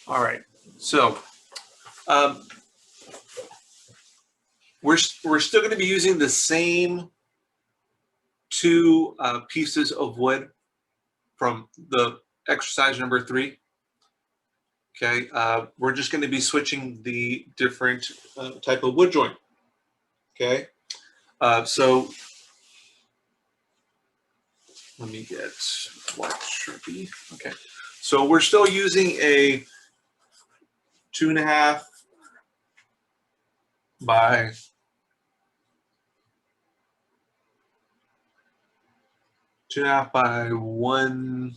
All right, so we're still going to be using the same two pieces of wood from the exercise number 3. Okay, we're just going to be switching the different type of wood joint. Okay, so let me get white Sharpie. Okay, so we're still using a 2.5 by 2.5 by 1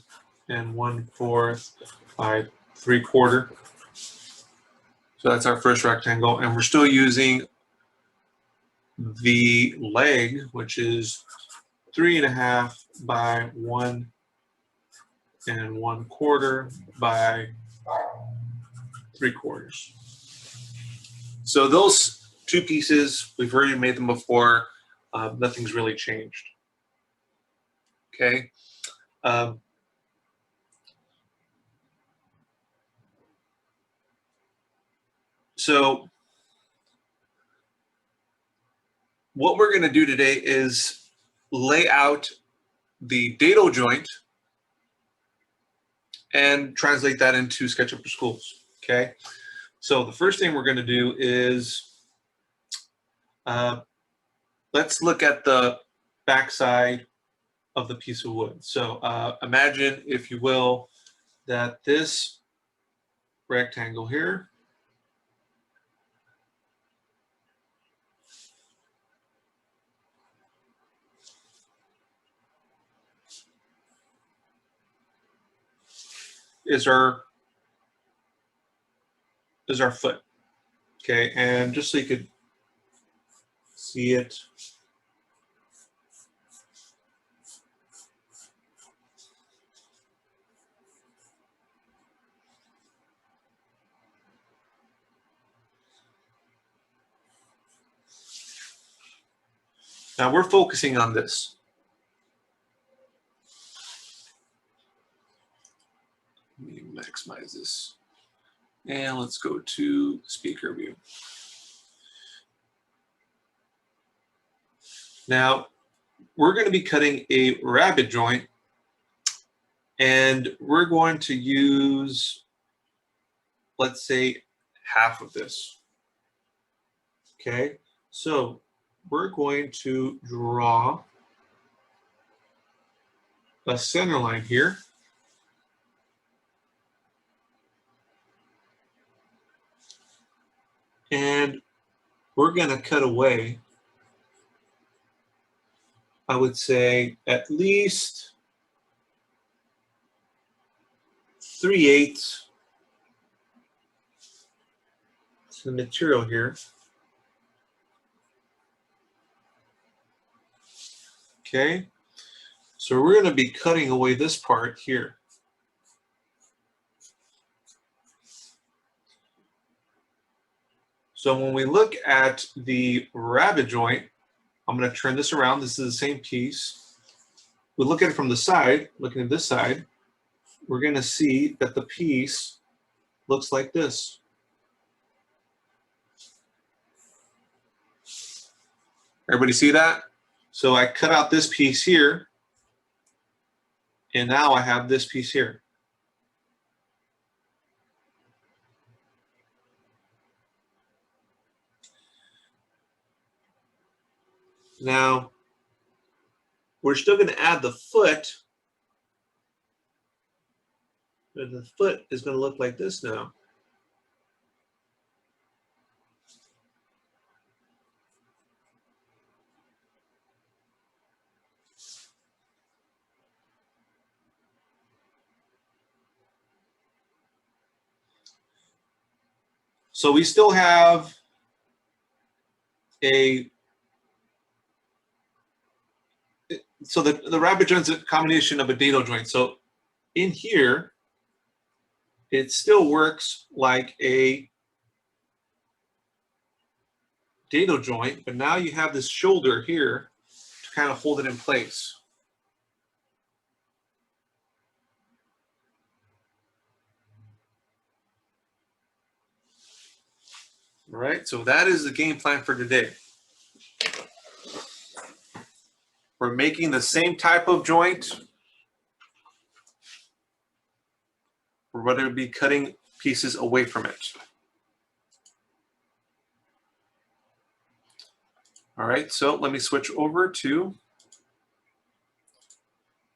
1/4 by 3/4. So that's our first rectangle, and we're still using the leg, which is 3.5 by 1 1/4 by 3/4. So those two pieces, we've already made them before. Nothing's really changed. Okay. So what we're going to do today is lay out the dado joint and translate that into SketchUp for Schools. Okay. So the first thing we're going to do is let's look at the backside of the piece of wood. So imagine, if you will, that this rectangle here is our foot. Okay, and just so you could see it, now we're focusing on this. Let me maximize this. And let's go to speaker view. Now, we're going to be cutting a rabbet joint, and we're going to use, let's say, half of this. Okay, so we're going to draw a center line here. And we're going to cut away, I would say, at least 3/8 to the material here. Okay, so we're going to be cutting away this part here. So when we look at the rabbet joint, I'm going to turn this around. This is the same piece. We look at it from the side, looking at this side, we're going to see that the piece looks like this. Everybody see that? So I cut out this piece here, and now I have this piece here. Now, we're still going to add the foot, but the foot is going to look like this now. So we still have so the rabbet joint is a combination of a dado joint. So in here, it still works like a dado joint, but now you have this shoulder here to kind of hold it in place. All right, so that is the game plan for today. We're making the same type of joint. We're going to be cutting pieces away from it. All right, so let me switch over to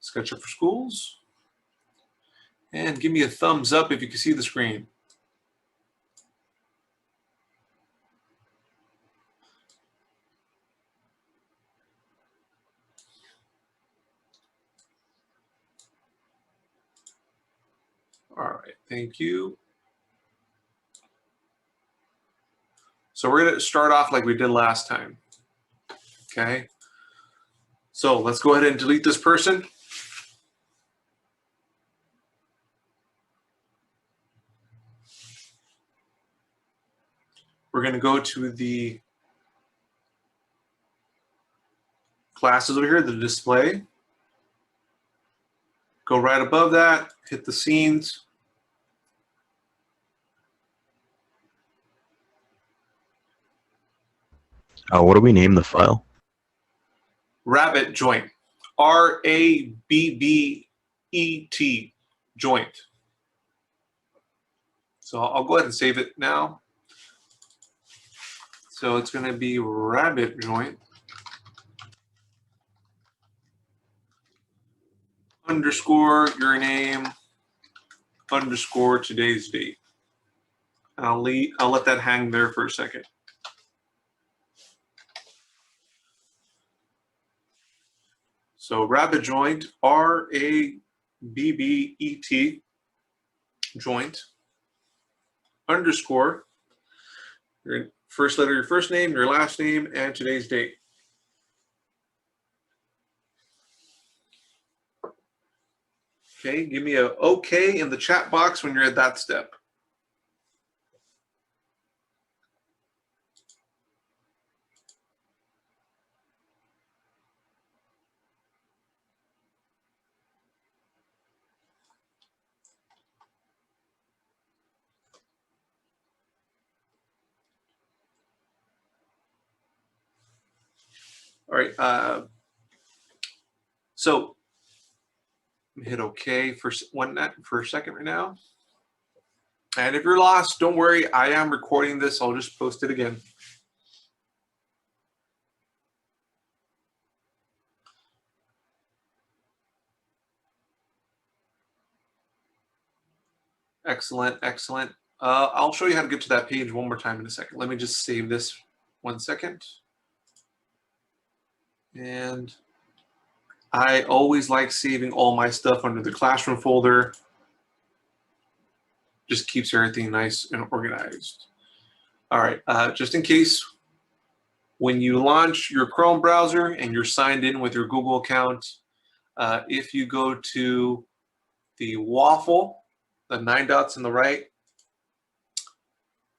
SketchUp for Schools. And give me a thumbs up if you can see the screen. All right, thank you. So we're going to start off like we did last time. Okay. So let's go ahead and delete this person. We're going to go to the classes over here, the display. Go right above that, hit the scenes. What do we name the file? Rabbet joint. R-A-B-B-E-T joint. So I'll go ahead and save it now. So it's going to be Rabbet joint underscore your name underscore today's date. I'll let that hang there for a second. So Rabbet joint, R-A-B-B-E-T joint underscore your first letter, your first name, your last name, and today's date. Okay, give me a OK in the chat box when you're at that step. All right, so hit OK for a second right now. And if you're lost, don't worry, I am recording this. I'll just post it again. Excellent, excellent. I'll show you how to get to that page one more time in a second. Let me just save this 1 second. And I always like saving all my stuff under the classroom folder. Just keeps everything nice and organized. All right, just in case, when you launch your Chrome browser and you're signed in with your Google account, if you go to the waffle, the 9 dots on the right,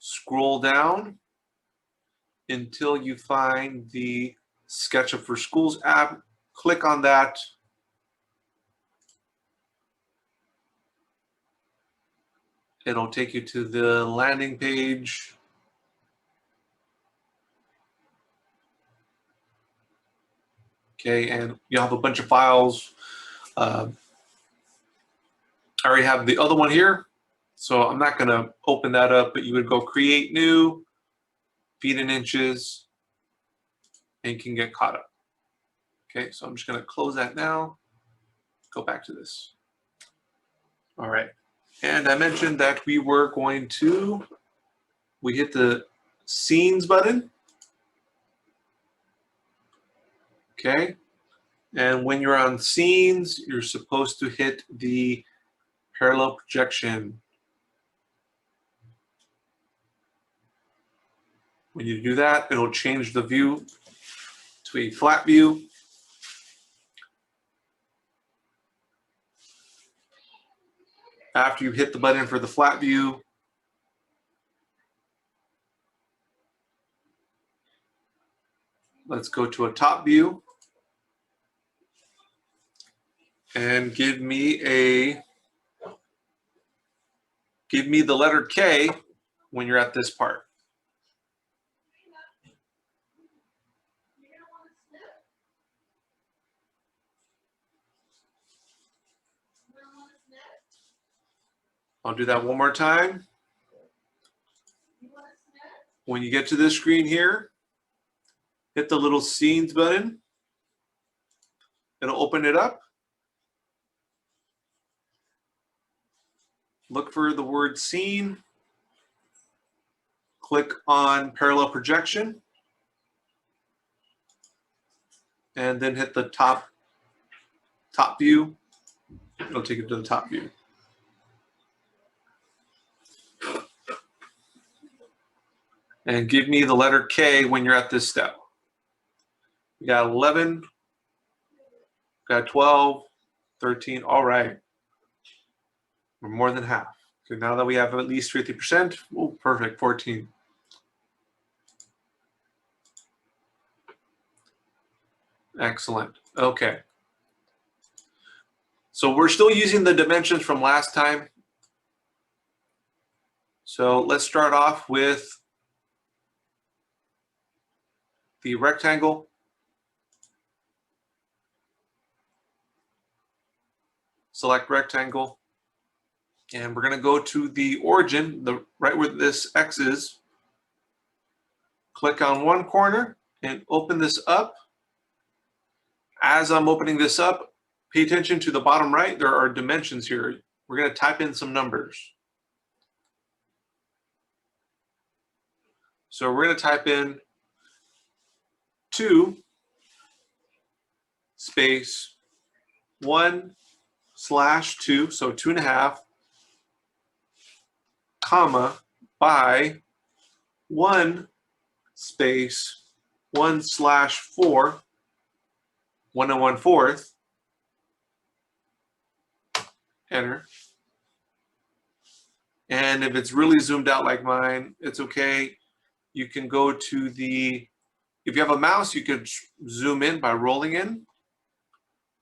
scroll down until you find the SketchUp for Schools app, click on that. It'll take you to the landing page. Okay, and you have a bunch of files. I already have the other one here, so I'm not going to open that up, but you would go create new, feet in inches, and you can get caught up. Okay, so I'm just going to close that now, go back to this. All right, and I mentioned that we were going to, we hit the scenes button. Okay, and when you're on scenes, you're supposed to hit the parallel projection. When you do that, it'll change the view to a flat view. After you hit the button for the flat view, let's go to a top view and give me the letter K when you're at this part. I'll do that one more time. When you get to this screen here, hit the little scenes button. It'll open it up. Look for the word scene. Click on parallel projection. And then hit the top view. It'll take you to the top view. And give me the letter K when you're at this step. We got 11, got 12, 13, all right. We're more than half. So now that we have at least 50%, oh, perfect, 14. Excellent, okay. So we're still using the dimensions from last time. So let's start off with the rectangle. Select rectangle. And we're going to go to the origin, right where this X is. Click on one corner and open this up. As I'm opening this up, pay attention to the bottom right. There are dimensions here. We're going to type in some numbers. So we're going to type in 2 space 1/2, so 2.5, comma, by 1 space 1/4, 1 1/4, enter. And if it's really zoomed out like mine, it's okay. You can go to the, if you have a mouse, you could zoom in by rolling in,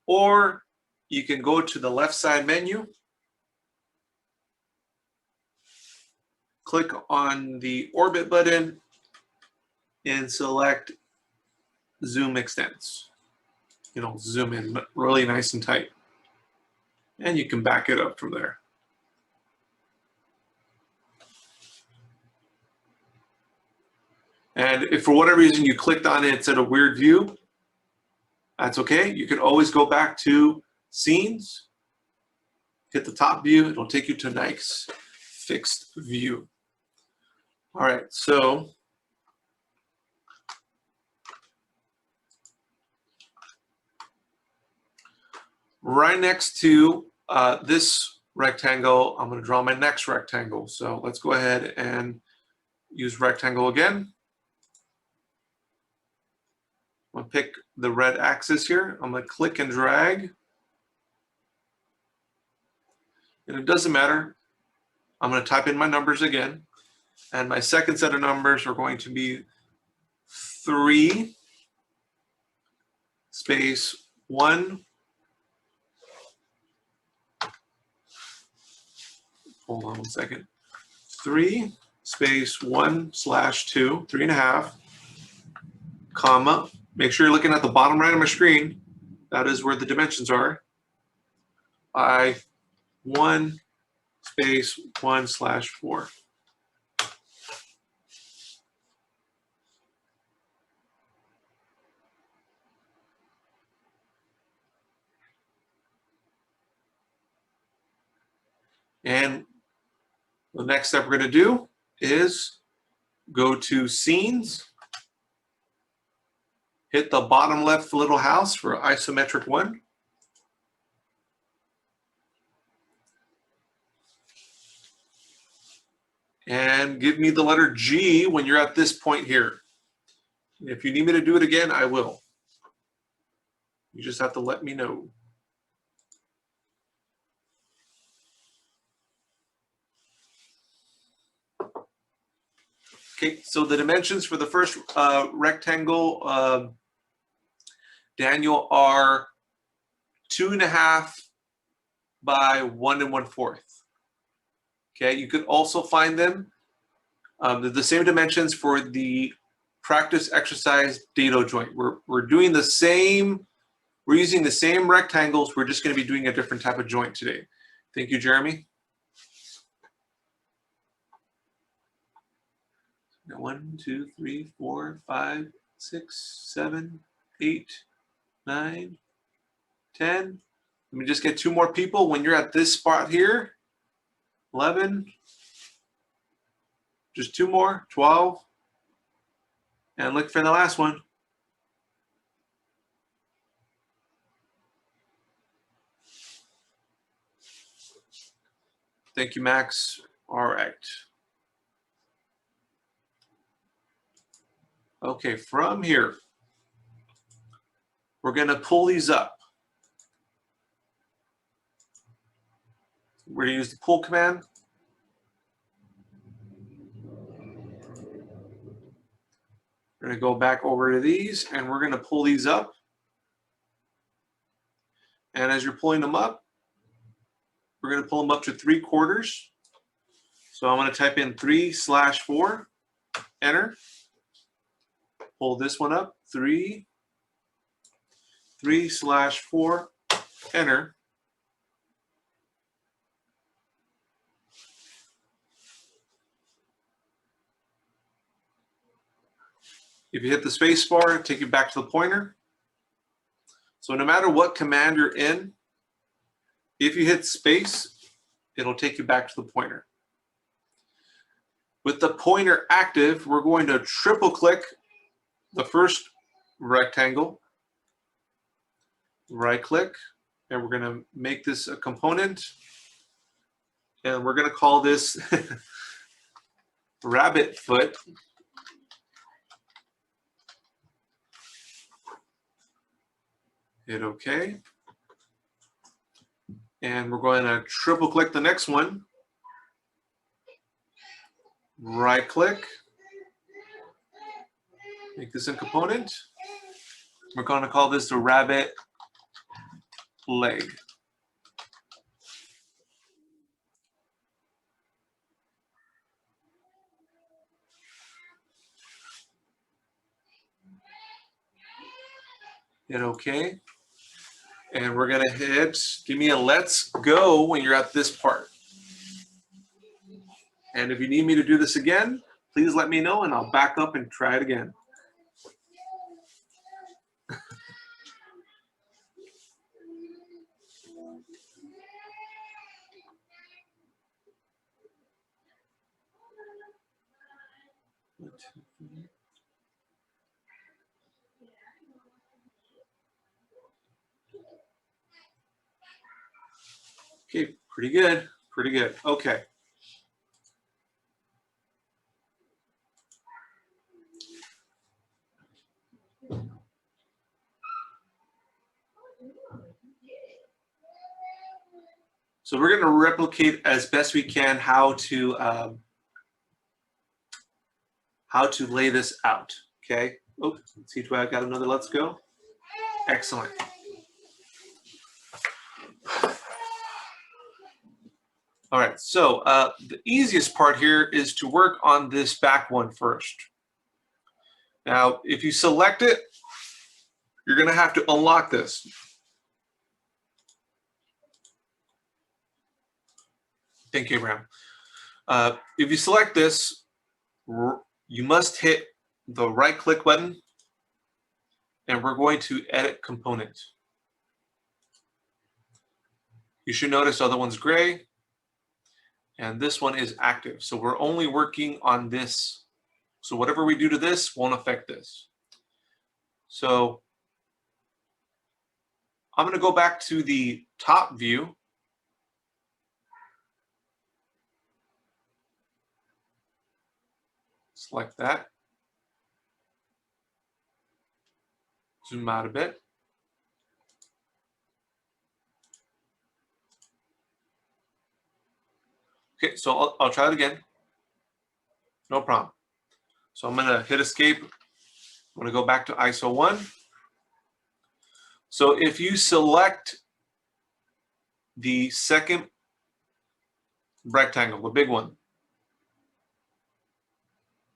or you can go to the left side menu, click on the orbit button, and select zoom extents. It'll zoom in really nice and tight. And you can back it up from there. And if for whatever reason you clicked on it, it's at a weird view, that's okay. You can always go back to scenes, hit the top view, it'll take you to a nice fixed view. All right, so right next to this rectangle, I'm going to draw my next rectangle. So let's go ahead and use rectangle again. I'm going to pick the red axis here. I'm going to click and drag. And it doesn't matter. I'm going to type in my numbers again. And my second set of numbers are going to be 3 space 1. Hold on one second. 3 space 1/2, 3.5, comma. Make sure you're looking at the bottom right of my screen. That is where the dimensions are. By 1 space 1/4. And the next step we're going to do is go to scenes, hit the bottom left little house for isometric 1. And give me the letter G when you're at this point here. If you need me to do it again, I will. You just have to let me know. Okay, so the dimensions for the first rectangle, Daniel, are 2.5 by 1 1/4. Okay, you could also find them. They're the same dimensions for the practice exercise dado joint. We're doing the same, we're using the same rectangles. We're just going to be doing a different type of joint today. Thank you, Jeremy. 1, 2, 3, 4, 5, 6, 7, 8, 9, 10. Let me just get 2 more people. When you're at this spot here, 11, just 2 more, 12, and look for the last one. Thank you, Max. All right. Okay, from here, we're going to pull these up. We're going to use the pull command. We're going to go back over to these, and we're going to pull these up. And as you're pulling them up, we're going to pull them up to 3/4. So I'm going to type in 3/4, enter. Pull this one up, 3/4, enter. If you hit the space bar, it'll take you back to the pointer. So no matter what command you're in, if you hit space, it'll take you back to the pointer. With the pointer active, we're going to triple click the first rectangle, right click, and we're going to make this a component. And we're going to call this rabbit foot. Hit OK. And we're going to triple click the next one. Right click. Make this a component. We're going to call this the rabbit leg. Hit OK. And we're going to hit, give me a let's go when you're at this part. And if you need me to do this again, please let me know and I'll back up and try it again. Okay, pretty good, pretty good. Okay. So we're going to replicate as best we can how to lay this out. Okay. Oh, let's see if I got another let's go. Excellent. All right. So the easiest part here is to work on this back one first. Now, if you select it, you're going to have to unlock this. Thank you, Abraham. If you select this, you must hit the right click button and we're going to edit component. You should notice the other one's gray and this one is active. So we're only working on this. So whatever we do to this won't affect this. So I'm going to go back to the top view. Select that. Zoom out a bit. Okay, so I'll try it again. No problem. So I'm going to hit escape. I'm going to go back to ISO 1. So if you select the second rectangle, the big one,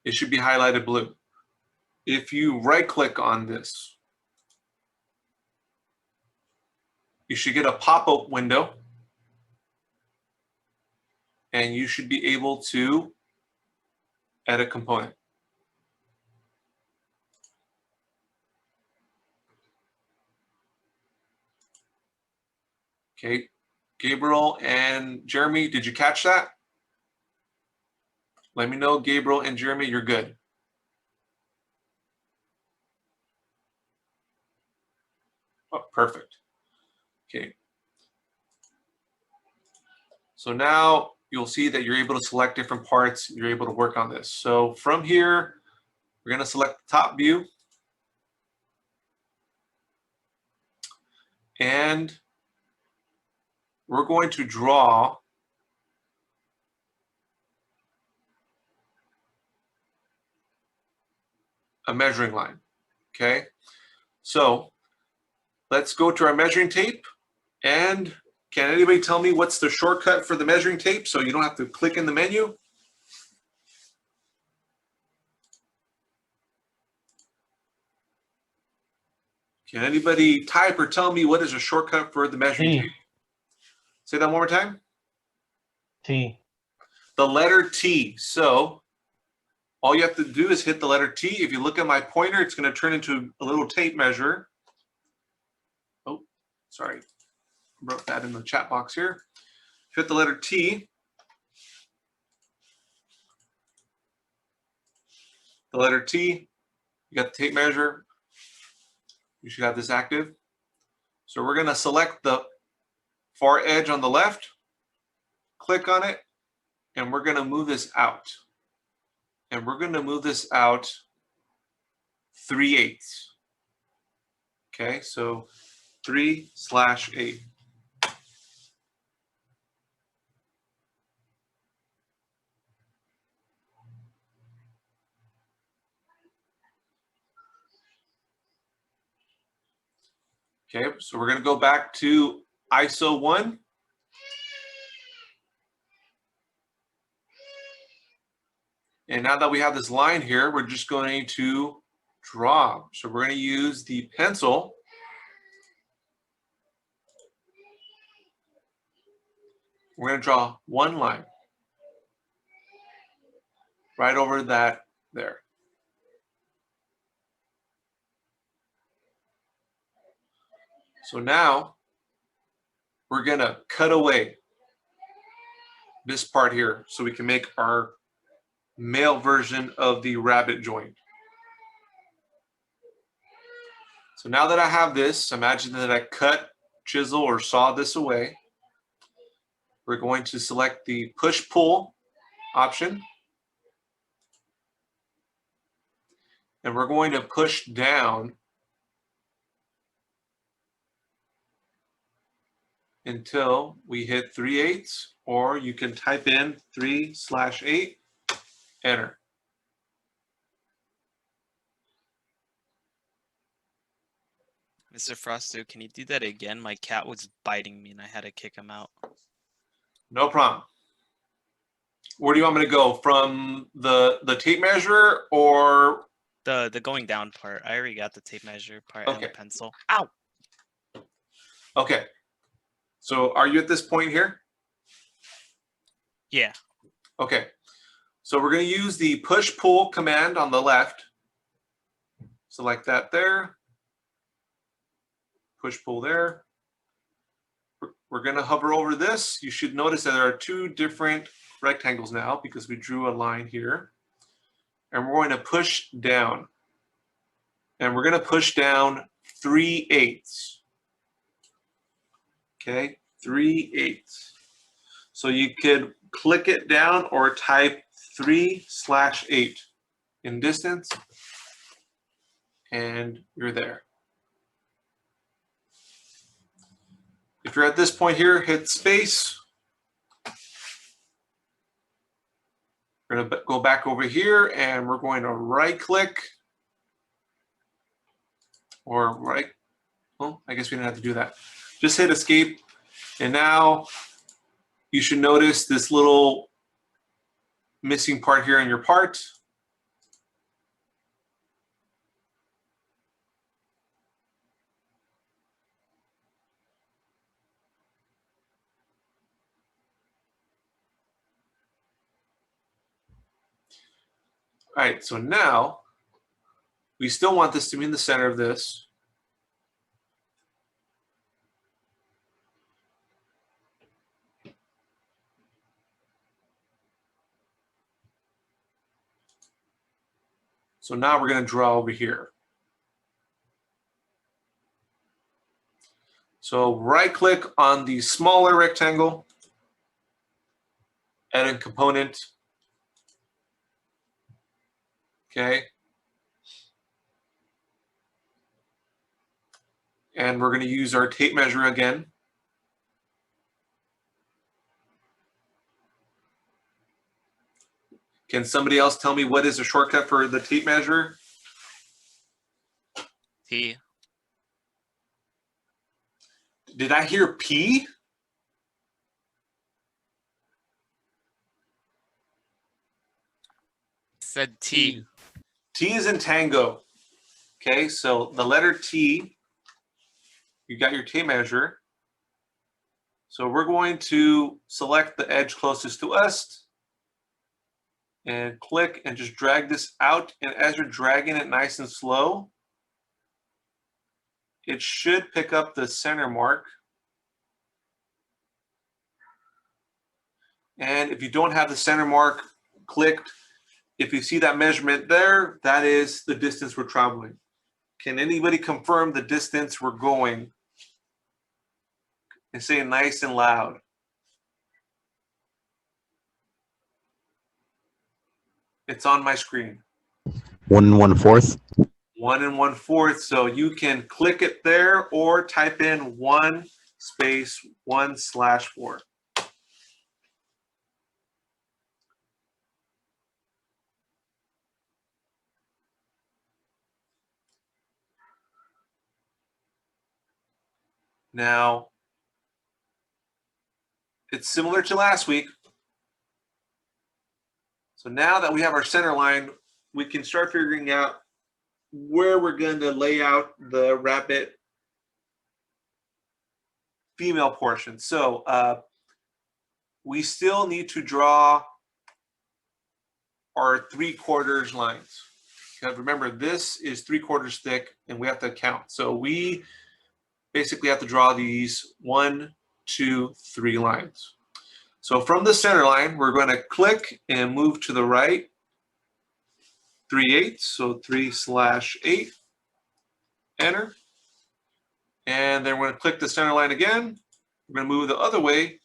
it should be highlighted blue. If you right click on this, you should get a pop-up window and you should be able to edit component. Okay, Gabriel and Jeremy, did you catch that? Let me know, Gabriel and Jeremy, you're good. Oh, perfect. Okay. So now you'll see that you're able to select different parts. You're able to work on this. So from here, we're going to select the top view. And we're going to draw a measuring line. Okay. So let's go to our measuring tape. And can anybody tell me what's the shortcut for the measuring tape so you don't have to click in the menu? Can anybody type or tell me what is a shortcut for the measuring tape? Say that one more time. T. The letter T. So all you have to do is hit the letter T. If you look at my pointer, it's going to turn into a little tape measure. Oh, sorry. Wrote that in the chat box here. Hit the letter T. The letter T. You got the tape measure. You should have this active. So we're going to select the far edge on the left, click on it, and we're going to move this out. And we're going to move this out 3/8. Okay, so 3/8. Okay, so we're going to go back to ISO 1. And now that we have this line here, we're just going to draw. So we're going to use the pencil. We're going to draw one line right over that there. So now we're going to cut away this part here so we can make our male version of the rabbit joint. So now that I have this, imagine that I cut, chisel, or saw this away. We're going to select the push-pull option. And we're going to push down until we hit 3/8, or you can type in 3/8, enter. Mr. Frosto, can you do that again? My cat was biting me and I had to kick him out. No problem. Where do you want me to go? From the tape measure or? The going down part. I already got the tape measure part and the Okay. pencil. Ow! Okay. So are you at this point here? Yeah. Okay. So we're going to use the push-pull command on the left. Select that there. Push-pull there. We're going to hover over this. You should notice that there are two different rectangles now because we drew a line here. And we're going to push down. And we're going to push down 3/8. Okay, 3/8. So you could click it down or type 3/8 in distance, and you're there. If you're at this point here, hit space. We're going to go back over here, and we're going to right-click, or right. Well, I guess we didn't have to do that. Just hit escape, and now you should notice this little missing part here in your part. All right, so now we still want this to be in the center of this. So now we're going to draw over here. So right click on the smaller rectangle, edit component. Okay. And we're going to use our tape measure again. Can somebody else tell me what is the shortcut for the tape measure? T. Did I hear P? Said T. T is in tango. Okay, so the letter T, you got your tape measure. So we're going to select the edge closest to us and click and just drag this out. And as you're dragging it nice and slow, it should pick up the center mark. And if you don't have the center mark clicked, if you see that measurement there, that is the distance we're traveling. Can anybody confirm the distance we're going? And say it nice and loud. It's on my screen. 1 1/4. 1 1/4. So you can click it there or type in 1 space 1/4. Now, it's similar to last week. So now that we have our center line, we can start figuring out where we're going to lay out the Rabbet female portion. So we still need to draw our 3/4 lines. Because remember, this is 3/4 thick and we have to count. So we basically have to draw these 1, 2, 3 lines. So from the center line, we're going to click and move to the right 3/8, so 3/8, enter. And then we're going to click the center line again. We're going to move the other way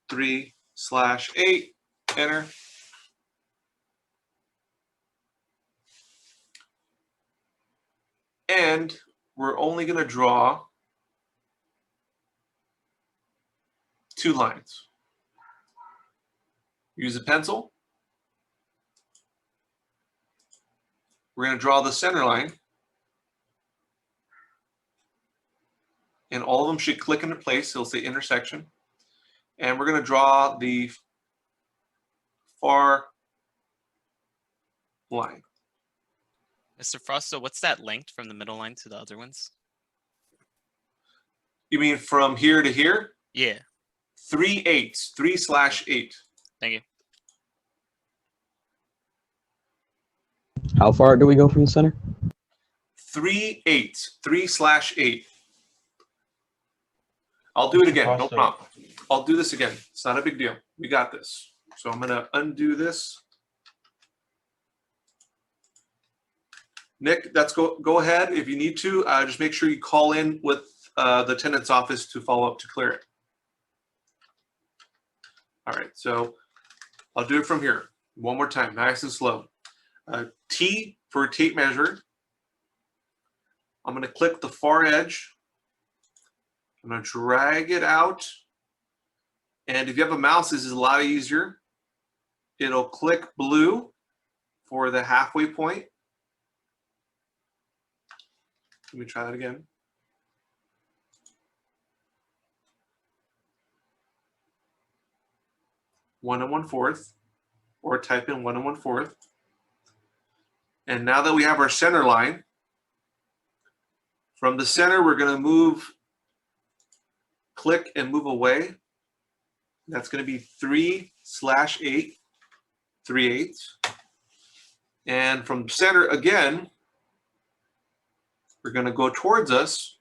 3/8, enter. And we're only going to draw 2 lines. Use a pencil. We're going to draw the center line. And all of them should click into place. It'll say intersection. And we're going to draw the far line. Mr. Frosto, what's that length from the middle line to the other ones? You mean from here to here? Yeah. 3/8, 3/8. Thank you. How far do we go from the center? 3/8, 3/8. I'll do it again, no problem. I'll do this again. It's not a big deal. We got this. So I'm going to undo this. Nick, that's go ahead if you need to. Just make sure you call in with the attendant's office to follow up to clear it. All right, so I'll do it from here. One more time, nice and slow. T for tape measure. I'm going to click the far edge. I'm going to drag it out. And if you have a mouse, this is a lot easier. It'll click blue for the halfway point. Let me try that again. One 1/4, or type in 1 1/4. And now that we have our center line, from the center, we're going to move, click and move away. That's going to be 3/8, 3/8. And from center again, we're going to go towards us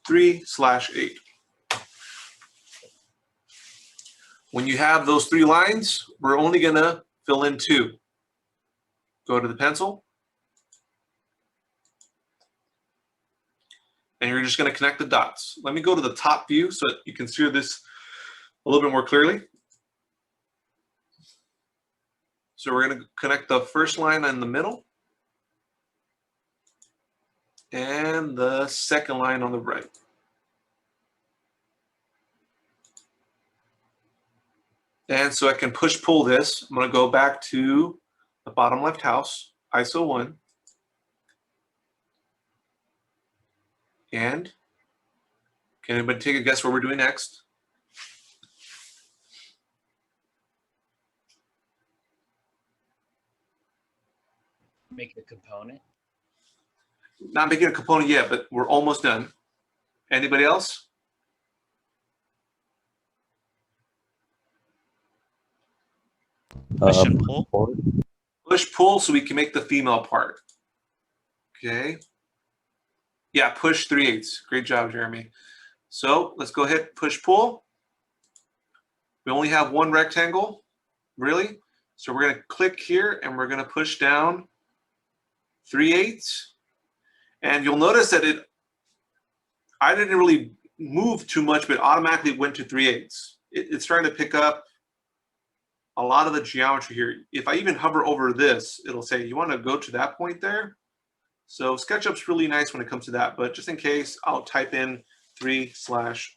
3/8. When you have those 3 lines, we're only going to fill in 2. Go to the pencil. And you're just going to connect the dots. Let me go to the top view so that you can see this a little bit more clearly. So we're going to connect the first line in the middle and the second line on the right. And so I can push-pull this. I'm going to go back to the bottom left house, ISO 1. And can anybody take a guess what we're doing next? Make a component. Not making a component yet, but we're almost done. Anybody else? Push and pull. Forward. Push-pull so we can make the female part. Okay. Yeah, push 3/8. Great job, Jeremy. So let's go ahead, push-pull. We only have one rectangle, really. So we're going to click here and we're going to push down 3/8. And you'll notice that I didn't really move too much, but automatically went to 3/8. It's starting to pick up a lot of the geometry here. If I even hover over this, it'll say, you want to go to that point there? So SketchUp's really nice when it comes to that, but just in case, I'll type in 3/8.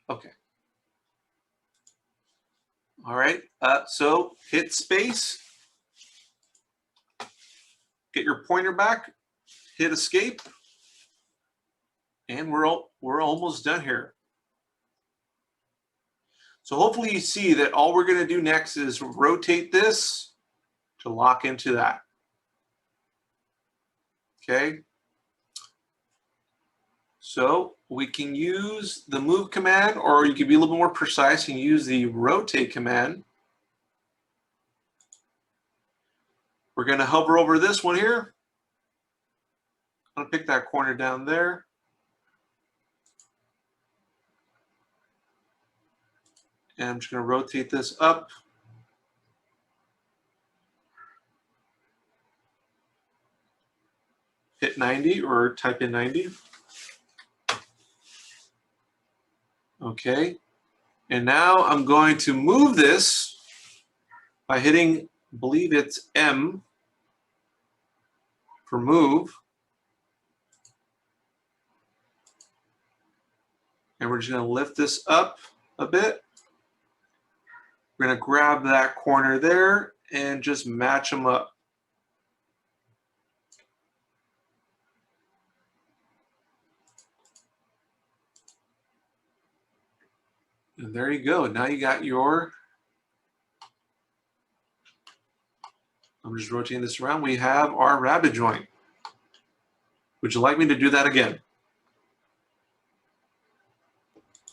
Okay. All right, so hit space, get your pointer back, hit escape, and we're almost done here. So hopefully you see that all we're going to do next is rotate this to lock into that. Okay. So we can use the move command, or you can be a little bit more precise and use the rotate command. We're going to hover over this one here. I'm going to pick that corner down there. And I'm just going to rotate this up. Hit 90 or type in 90. Okay. And now I'm going to move this by hitting, I believe it's M for move. And we're just going to lift this up a bit. We're going to grab that corner there and just match them up. And there you go. Now you got your, I'm just rotating this around. We have our rabbet joint. Would you like me to do that again?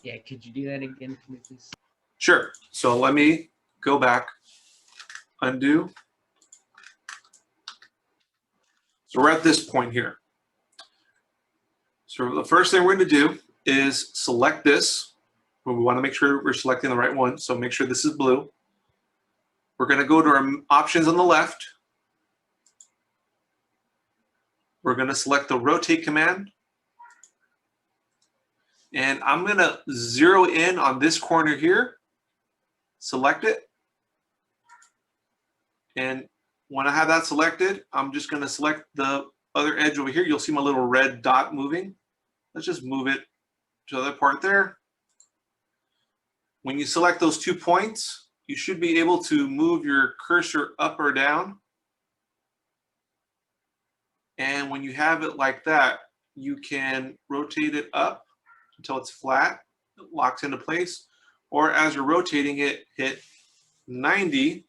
Yeah, could you do that again, please? Sure. So let me go back, undo. So we're at this point here. So the first thing we're going to do is select this. We want to make sure we're selecting the right one. So make sure this is blue. We're going to go to our options on the left. We're going to select the rotate command. And I'm going to zero in on this corner here. Select it. And when I have that selected, I'm just going to select the other edge over here. You'll see my little red dot moving. Let's just move it to the other part there. When you select those 2 points, you should be able to move your cursor up or down. And when you have it like that, you can rotate it up until it's flat, it locks into place. Or as you're rotating it, hit 90,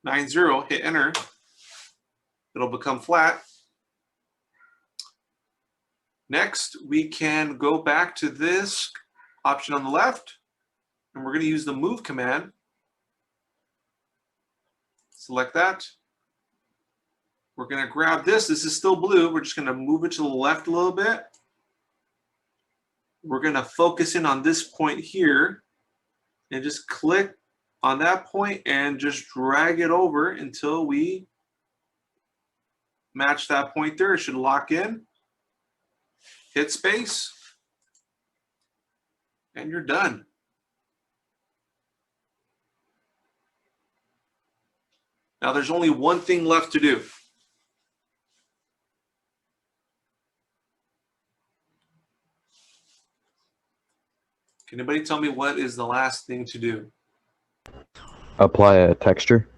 90, hit enter. It'll become flat. Next, we can go back to this option on the left, and we're going to use the move command. Select that. we're going to grab this. This is still blue. We're just going to move it to the left a little bit. We're going to focus in on this point here and just click on that point and just drag it over until we match that point there. It should lock in. Hit space. And you're done. Now there's only one thing left to do. Can anybody tell me what is the last thing to do? Apply a texture.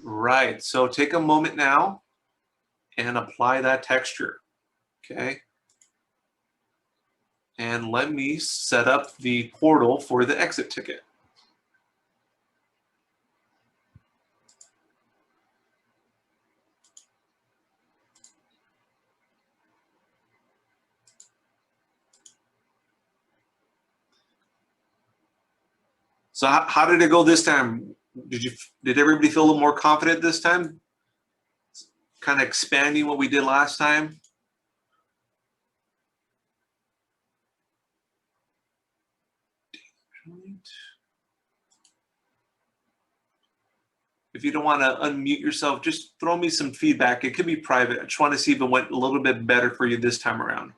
Right, so take a moment now and apply that texture, okay? And let me set up the portal for the exit ticket. So how did it go this time? Did everybody feel a little more confident this time? Kind of expanding what we did last time? If you don't want to unmute yourself, just throw me some feedback. It could be private. I just want to see if it went a little bit better for you this time around.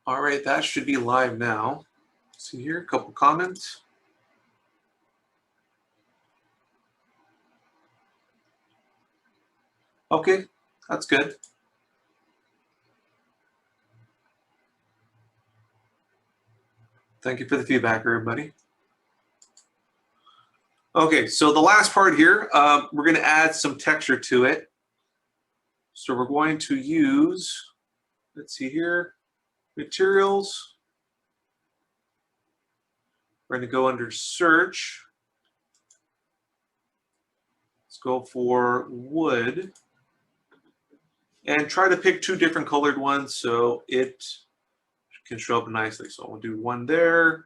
All right, that should be live now. See here, a couple comments. Okay, that's good. Thank you for the feedback, everybody. Okay, so the last part here, we're going to add some texture to it. So we're going to use, let's see here, materials. We're going to go under search. Let's go for wood. And try to pick two different colored ones so it can show up nicely. So we'll do one there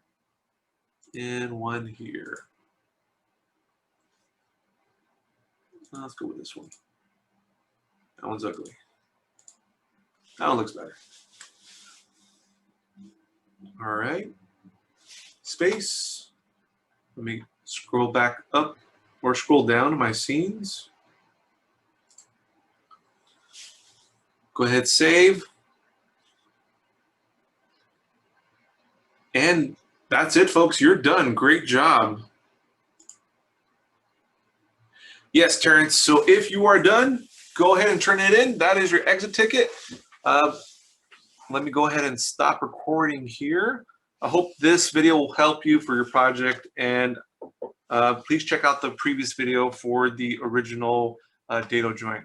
and one here. Let's go with this one. That one's ugly. That one looks better. All right. Space. Let me scroll back up or scroll down to my scenes. Go ahead, save. And that's it, folks. You're done. Great job. Yes, Terrence. So if you are done, go ahead and turn it in. That is your exit ticket. Let me go ahead and stop recording here. I hope this video will help you for your project. And please check out the previous video for the original dado joint.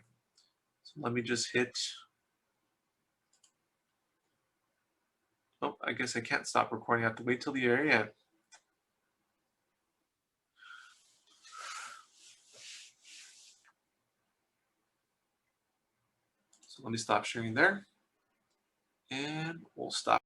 So let me just hit. Oh, I guess I can't stop recording. I have to wait till the very end. So let me stop sharing there. And we'll stop.